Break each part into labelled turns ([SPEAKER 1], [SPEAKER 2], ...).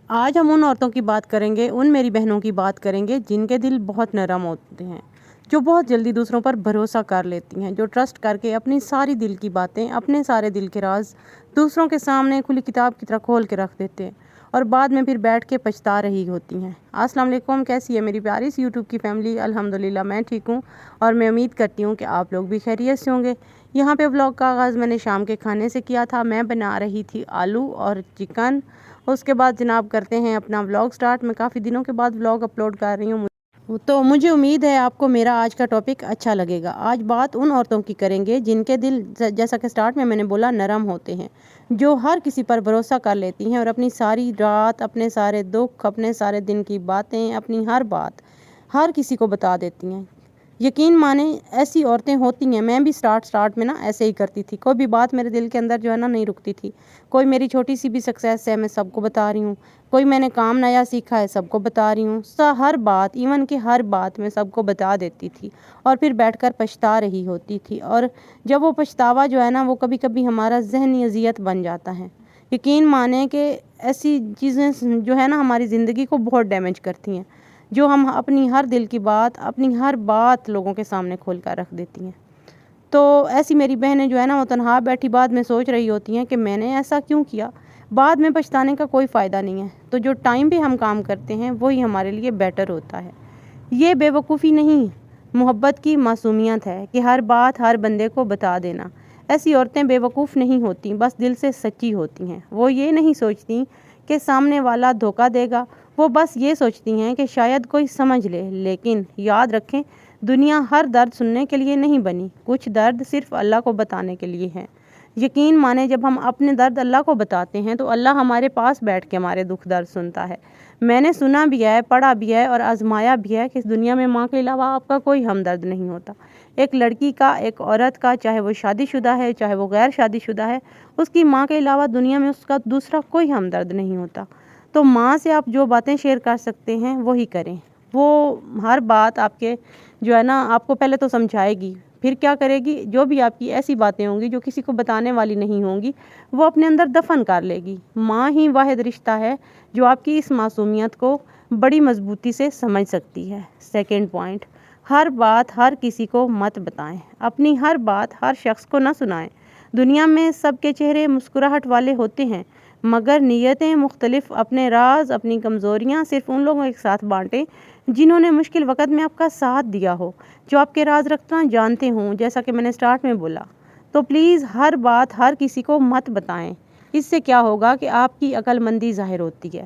[SPEAKER 1] آج ہم ان عورتوں کی بات کریں گے، ان میری بہنوں کی بات کریں گے جن کے دل بہت نرم ہوتے ہیں، جو بہت جلدی دوسروں پر بھروسہ کر لیتی ہیں، جو ٹرسٹ کر کے اپنی ساری دل کی باتیں، اپنے سارے دل کے راز دوسروں کے سامنے کھلی کتاب کی طرح کھول کے رکھ دیتے ہیں اور بعد میں پھر بیٹھ کے پچھتا رہی ہوتی ہیں۔ السلام علیکم، کیسی ہے میری پیاری سی یوٹیوب کی فیملی؟ الحمدللہ میں ٹھیک ہوں اور میں امید کرتی ہوں کہ آپ لوگ بھی خیریت سے ہوں گے۔ یہاں پہ ولاگ کا آغاز میں نے شام کے کھانے سے کیا تھا۔ میں بنا رہی تھی آلو اور چکن۔ اس کے بعد جناب کرتے ہیں اپنا ولاگ سٹارٹ۔ میں کافی دنوں کے بعد ولاگ اپلوڈ کر رہی ہوں، تو مجھے امید ہے آپ کو میرا آج کا ٹاپک اچھا لگے گا۔ آج بات ان عورتوں کی کریں گے جن کے دل، جیسا کہ سٹارٹ میں نے بولا، نرم ہوتے ہیں، جو ہر کسی پر بھروسہ کر لیتی ہیں اور اپنی ساری رات، اپنے سارے دکھ، اپنے سارے دن کی باتیں، اپنی ہر بات ہر کسی کو بتا دیتی ہیں۔ یقین مانیں ایسی عورتیں ہوتی ہیں۔ میں بھی سٹارٹ میں ایسے ہی کرتی تھی۔ کوئی بھی بات میرے دل کے اندر نہیں رکتی تھی۔ کوئی میری چھوٹی سی بھی سکسیس ہے، میں سب کو بتا رہی ہوں۔ کوئی میں نے کام نیا سیکھا ہے، سب کو بتا رہی ہوں۔ ہر بات، ایون کہ ہر بات میں سب کو بتا دیتی تھی اور پھر بیٹھ کر پچھتا رہی ہوتی تھی۔ اور جب وہ پچھتاوا وہ کبھی کبھی ہمارا ذہنی اذیت بن جاتا ہے۔ یقین مانیں کہ ایسی چیزیں ہماری زندگی کو بہت ڈیمیج کرتی ہیں، جو ہم اپنی ہر دل کی بات، اپنی ہر بات لوگوں کے سامنے کھول کر رکھ دیتی ہیں۔ تو ایسی میری بہنیں وہ تنہا بیٹھی بعد میں سوچ رہی ہوتی ہیں کہ میں نے ایسا کیوں کیا۔ بعد میں پچھتانے کا کوئی فائدہ نہیں ہے۔ تو جو ٹائم پہ ہم کام کرتے ہیں وہی ہمارے لیے بیٹر ہوتا ہے۔ یہ بے وقوفی نہیں، محبت کی معصومیت ہے کہ ہر بات ہر بندے کو بتا دینا۔ ایسی عورتیں بے وقوف نہیں ہوتی، بس دل سے سچی ہوتی ہیں۔ وہ یہ نہیں سوچتی کہ سامنے والا دھوکہ دے گا، وہ بس یہ سوچتی ہیں کہ شاید کوئی سمجھ لے۔ لیکن یاد رکھیں، دنیا ہر درد سننے کے لیے نہیں بنی، کچھ درد صرف اللہ کو بتانے کے لیے ہیں۔ یقین مانیں جب ہم اپنے درد اللہ کو بتاتے ہیں تو اللہ ہمارے پاس بیٹھ کے ہمارے دکھ درد سنتا ہے۔ میں نے سنا بھی ہے، پڑھا بھی ہے اور آزمایا بھی ہے کہ اس دنیا میں ماں کے علاوہ آپ کا کوئی ہمدرد نہیں ہوتا۔ ایک لڑکی کا، ایک عورت کا، چاہے وہ شادی شدہ ہے چاہے وہ غیر شادی شدہ ہے، اس کی ماں کے علاوہ دنیا میں اس کا دوسرا کوئی ہمدرد نہیں ہوتا۔ تو ماں سے آپ جو باتیں شیئر کر سکتے ہیں وہی کریں۔ وہ ہر بات آپ کے آپ کو پہلے تو سمجھائے گی، پھر کیا کرے گی؟ جو بھی آپ کی ایسی باتیں ہوں گی جو کسی کو بتانے والی نہیں ہوں گی، وہ اپنے اندر دفن کر لے گی۔ ماں ہی واحد رشتہ ہے جو آپ کی اس معصومیت کو بڑی مضبوطی سے سمجھ سکتی ہے۔ سیکنڈ پوائنٹ، ہر بات ہر کسی کو مت بتائیں۔ اپنی ہر بات ہر شخص کو نہ سنائیں۔ دنیا میں سب کے چہرے مسکراہٹ والے ہوتے ہیں، مگر نیتیں مختلف۔ اپنے راز، اپنی کمزوریاں صرف ان لوگوں کے ساتھ بانٹیں جنہوں نے مشکل وقت میں آپ کا ساتھ دیا ہو، جو آپ کے راز رکھنا جانتے ہوں، جیسا کہ میں نے سٹارٹ میں بولا۔ تو پلیز ہر بات ہر کسی کو مت بتائیں۔ اس سے کیا ہوگا کہ آپ کی عقل مندی ظاہر ہوتی ہے۔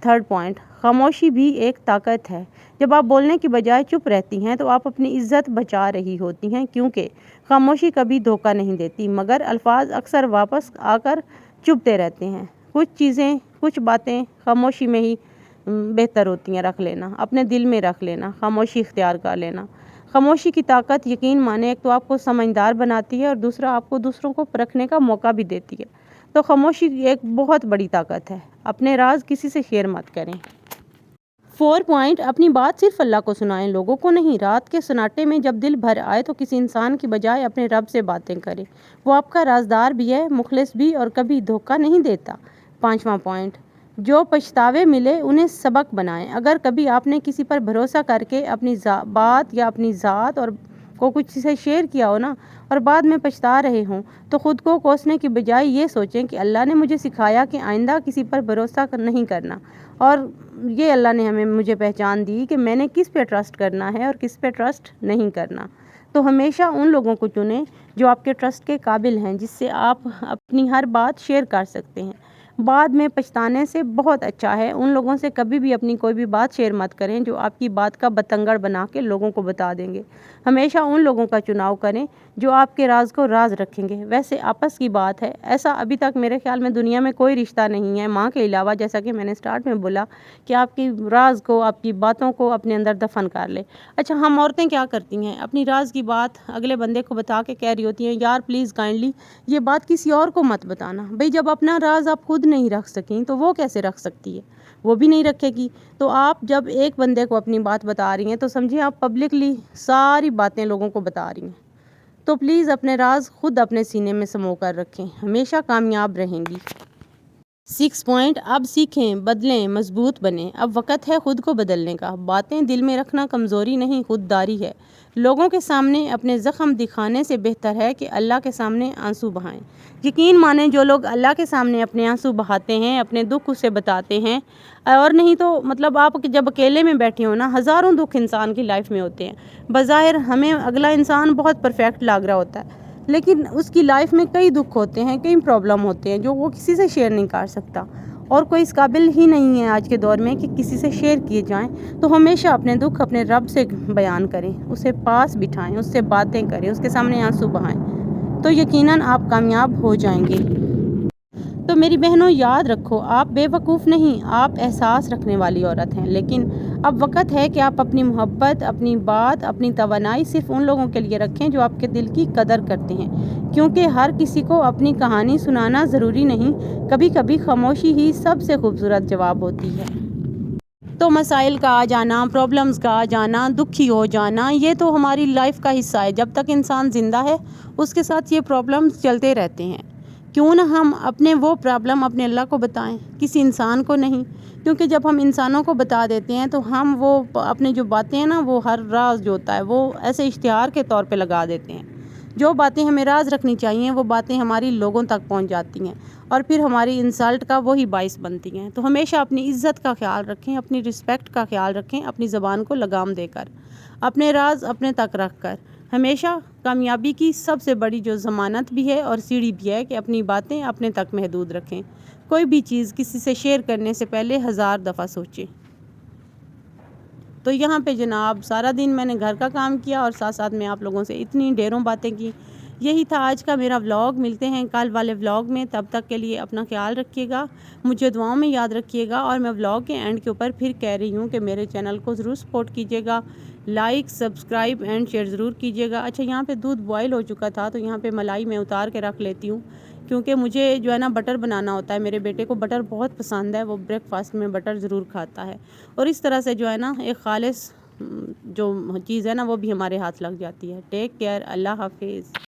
[SPEAKER 1] تھرڈ پوائنٹ، خاموشی بھی ایک طاقت ہے۔ جب آپ بولنے کی بجائے چپ رہتی ہیں تو آپ اپنی عزت بچا رہی ہوتی ہیں، کیونکہ خاموشی کبھی دھوکہ نہیں دیتی، مگر الفاظ اکثر واپس آ کر چبھتے رہتے ہیں۔ کچھ چیزیں، کچھ باتیں خاموشی میں ہی بہتر ہوتی ہیں رکھ لینا، اپنے دل میں رکھ لینا، خاموشی اختیار کر لینا۔ خاموشی کی طاقت، یقین مانیں، ایک تو آپ کو سمجھدار بناتی ہے اور دوسرا آپ کو دوسروں کو پرکھنے کا موقع بھی دیتی ہے۔ تو خاموشی ایک بہت بڑی طاقت ہے۔ اپنے راز کسی سے شیئر مت کریں۔ 4 پوائنٹ، اپنی بات صرف اللہ کو سنائیں، لوگوں کو نہیں۔ رات کے سناٹے میں جب دل بھر آئے تو کسی انسان کی بجائے اپنے رب سے باتیں کریں۔ وہ آپ کا رازدار بھی ہے، مخلص بھی، اور کبھی دھوکہ نہیں دیتا۔ 5واں پوائنٹ، جو پچھتاوے ملے انہیں سبق بنائیں۔ اگر کبھی آپ نے کسی پر بھروسہ کر کے اپنی بات یا اپنی ذات اور کو کچھ سے شیئر کیا ہو اور بعد میں پچھتا رہے ہوں، تو خود کو کوسنے کی بجائے یہ سوچیں کہ اللہ نے مجھے سکھایا کہ آئندہ کسی پر بھروسہ نہیں کرنا، اور یہ اللہ نے مجھے پہچان دی کہ میں نے کس پہ ٹرسٹ کرنا ہے اور کس پہ ٹرسٹ نہیں کرنا۔ تو ہمیشہ ان لوگوں کو چنیں جو آپ کے ٹرسٹ کے قابل ہیں، جس سے آپ اپنی ہر بات شیئر کر سکتے ہیں۔ بعد میں پچھتانے سے بہت اچھا ہے ان لوگوں سے کبھی بھی اپنی کوئی بھی بات شیئر مت کریں جو آپ کی بات کا بتنگڑ بنا کے لوگوں کو بتا دیں گے۔ ہمیشہ ان لوگوں کا چناؤ کریں جو آپ کے راز کو راز رکھیں گے۔ ویسے آپس کی بات ہے، ایسا ابھی تک میرے خیال میں دنیا میں کوئی رشتہ نہیں ہے ماں کے علاوہ، جیسا کہ میں نے سٹارٹ میں بولا، کہ آپ کی راز کو، آپ کی باتوں کو اپنے اندر دفن کر لے۔ اچھا، ہم عورتیں کیا کرتی ہیں؟ اپنی راز کی بات اگلے بندے کو بتا کے کہہ رہی ہوتی ہیں، یار پلیز کائنڈلی یہ بات کسی اور کو مت بتانا۔ بھئی جب اپنا راز آپ خود نہیں رکھ سکیں تو وہ کیسے رکھ سکتی ہے؟ وہ بھی نہیں رکھے گی۔ تو آپ جب ایک بندے کو اپنی بات بتا رہی ہیں تو سمجھیں آپ پبلکلی ساری باتیں لوگوں کو بتا رہی ہیں۔ تو پلیز اپنے راز خود اپنے سینے میں سمو کر رکھیں، ہمیشہ کامیاب رہیں گی۔ 6 پوائنٹ، اب سیکھیں، بدلیں، مضبوط بنیں۔ اب وقت ہے خود کو بدلنے کا۔ باتیں دل میں رکھنا کمزوری نہیں، خودداری ہے۔ لوگوں کے سامنے اپنے زخم دکھانے سے بہتر ہے کہ اللہ کے سامنے آنسو بہائیں۔ یقین مانیں، جو لوگ اللہ کے سامنے اپنے آنسو بہاتے ہیں، اپنے دکھ اسے بتاتے ہیں، اور نہیں تو آپ جب اکیلے میں بیٹھے ہو نا، ہزاروں دکھ انسان کی لائف میں ہوتے ہیں۔ بظاہر ہمیں اگلا انسان بہت پرفیکٹ لگ رہا ہوتا ہے، لیکن اس کی لائف میں کئی دکھ ہوتے ہیں، کئی پرابلم ہوتے ہیں جو وہ کسی سے شیئر نہیں کر سکتا، اور کوئی اس قابل ہی نہیں ہے آج کے دور میں کہ کسی سے شیئر کیے جائیں۔ تو ہمیشہ اپنے دکھ اپنے رب سے بیان کریں، اسے پاس بٹھائیں، اس سے باتیں کریں، اس کے سامنے آنسو بہائیں، تو یقیناً آپ کامیاب ہو جائیں گے۔ تو میری بہنوں، یاد رکھو، آپ بے وقوف نہیں، آپ احساس رکھنے والی عورت ہیں۔ لیکن اب وقت ہے کہ آپ اپنی محبت، اپنی بات، اپنی توانائی صرف ان لوگوں کے لیے رکھیں جو آپ کے دل کی قدر کرتے ہیں، کیونکہ ہر کسی کو اپنی کہانی سنانا ضروری نہیں۔ کبھی کبھی خاموشی ہی سب سے خوبصورت جواب ہوتی ہے۔ تو مسائل کا آ جانا، پرابلمز کا آ جانا، دکھی ہو جانا، یہ تو ہماری لائف کا حصہ ہے۔ جب تک انسان زندہ ہے، اس کے ساتھ یہ پرابلمز چلتے رہتے ہیں۔ کیوں نہ ہم اپنے وہ پرابلم اپنے اللہ کو بتائیں، کسی انسان کو نہیں، کیونکہ جب ہم انسانوں کو بتا دیتے ہیں تو ہم وہ اپنے جو باتیں ہیں نا، وہ ہر راز جو ہوتا ہے وہ ایسے اشتہار کے طور پہ لگا دیتے ہیں۔ جو باتیں ہمیں راز رکھنی چاہیے، وہ باتیں ہماری لوگوں تک پہنچ جاتی ہیں، اور پھر ہماری انسلٹ کا وہی باعث بنتی ہیں۔ تو ہمیشہ اپنی عزت کا خیال رکھیں، اپنی رسپیکٹ کا خیال رکھیں، اپنی زبان کو لگام دے کر، اپنے راز اپنے تک رکھ کر۔ ہمیشہ کامیابی کی سب سے بڑی جو ضمانت بھی ہے اور سیڑھی بھی ہے کہ اپنی باتیں اپنے تک محدود رکھیں۔ کوئی بھی چیز کسی سے شیئر کرنے سے پہلے 1000 دفعہ سوچیں۔ تو یہاں پہ جناب سارا دن میں نے گھر کا کام کیا، اور ساتھ ساتھ میں آپ لوگوں سے اتنی ڈھیروں باتیں کی۔ یہی تھا آج کا میرا ولاگ۔ ملتے ہیں کل والے ولاگ میں، تب تک کے لیے اپنا خیال رکھیے گا، مجھے دعاؤں میں یاد رکھیے گا، اور میں ولاگ کے اینڈ کے اوپر پھر کہہ رہی ہوں کہ میرے چینل کو ضرور سپورٹ کیجیے گا، لائک، سبسکرائب اینڈ شیئر ضرور کیجیے گا۔ اچھا، یہاں پہ دودھ بوائل ہو چکا تھا، تو یہاں پہ ملائی میں اتار کے رکھ لیتی ہوں، کیونکہ مجھے جو ہے نا بٹر بنانا ہوتا ہے۔ میرے بیٹے کو بٹر بہت پسند ہے، وہ بریک فاسٹ میں بٹر ضرور کھاتا ہے، اور اس طرح سے جو ہے نا ایک خالص جو چیز ہے نا وہ بھی ہمارے ہاتھ لگ جاتی ہے۔ ٹیک کیئر، اللہ حافظ۔